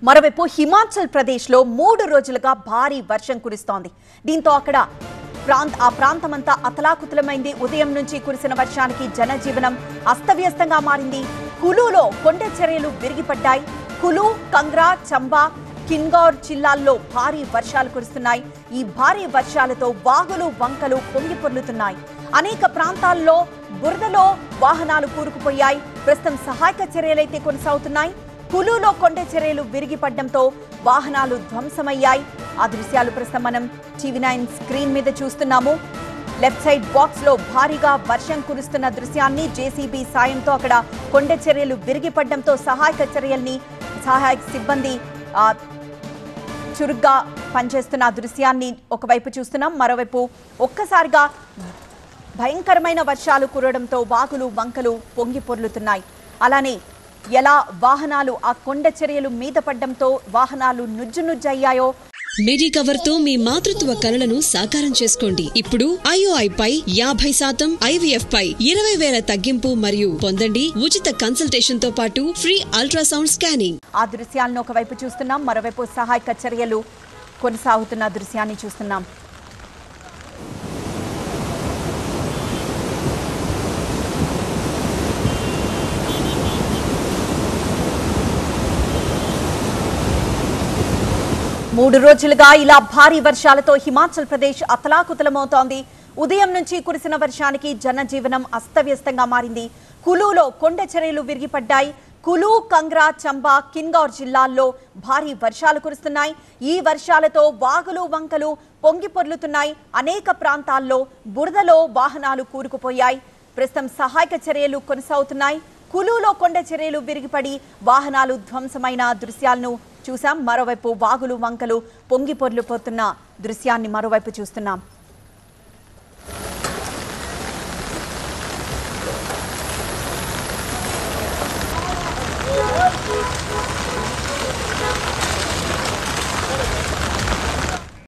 మరోవైపు హిమాచల్ ప్రదేశ్లో 3 రోజులుగా భారీ వర్షం కురుస్తోంది. దీంతో అక్కడ ఆ ప్రాంతమంతా అతలాకుతలమైంది. ఉదయం నుంచి కురిసిన వర్షానికి జనజీవనం అస్తవ్యస్తంగా మారింది. కులులో కొండ చర్యలు విరిగిపడ్డాయి. కులు, కంగ్రా, చంబా, కిన్గౌర్ జిల్లాల్లో భారీ వర్షాలు కురుస్తున్నాయి. ఈ భారీ వర్షాలతో వాగులు, వంకలు పొంగి పొర్లుతున్నాయి. అనేక ప్రాంతాల్లో బురదలో వాహనాలు కూరుకుపోయాయి. ప్రస్తుతం సహాయక చర్యలైతే కొనసాగుతున్నాయి. కులులో కొండ చర్యలు విరిగిపడడంతో వాహనాలు ధ్వంసమయ్యాయి. ఆ దృశ్యాలు ప్రస్తుతం మనం TV9 స్క్రీన్ మీద చూస్తున్నాము. లెఫ్ట్ సైడ్ బాక్స్ లో భారీగా వర్షం కురుస్తున్న దృశ్యాన్ని జేసీబీ సాయంతో అక్కడ కొండ చర్యలు విరిగిపడడంతో సహాయక సిబ్బంది చురుగ్గా పనిచేస్తున్న దృశ్యాన్ని ఒకవైపు చూస్తున్నాం. మరోవైపు ఒక్కసారిగా భయంకరమైన వర్షాలు కురవడంతో వాగులు, వంకలు పొంగి పొర్లుతున్నాయి. అలానే ఎలా వాహనాలు ఆ కొండ చర్యలు మీద పడ్డంతో వాహనాలు నుజ్జునుజ్జయ్యాయో. మెడికవర్ తో మీ మాతృత్వ కలలను సాకారం చేసుకోండి. ఇప్పుడు IOI పై 50%, IVF పై 20,000 తగ్గింపు మరియు పొందండి ఉచిత కన్సల్టేషన్ తో పాటు ఫ్రీ అల్ట్రాసౌండ్ స్కానింగ్. ఆ దృశ్యాలను ఒకవైపు చూస్తున్నాం. మరోవైపు సహాయక చర్యలు కొనసాగుతున్న దృశ్యాన్ని చూస్తున్నాం. మూడు రోజులుగా ఇలా భారీ వర్షాలతో హిమాచల్ ప్రదేశ్ అతలాకుతలమవుతోంది. ఉదయం నుంచి కురిసిన వర్షానికి జనజీవనం అస్తవ్యస్తంగా మారింది. కులులో కొండ చర్యలు విరిగిపడ్డాయి. కులు, కంగ్రా, చంబా, కిన్గౌర్ జిల్లాల్లో భారీ వర్షాలు కురుస్తున్నాయి. ఈ వర్షాలతో వాగులు, వంకలు పొంగి పొర్లుతున్నాయి. అనేక ప్రాంతాల్లో బురదలో వాహనాలు కూరుకుపోయాయి. ప్రస్తుతం సహాయక చర్యలు కొనసాగుతున్నాయి. కులులో కొండ చర్యలు విరిగిపడి వాహనాలు ధ్వంసమైన దృశ్యాలను చూసాం. మరోవైపు వాగులు, వంకలు పొంగి పొర్లుపోతున్న దృశ్యాన్ని మరోవైపు చూస్తున్నాం.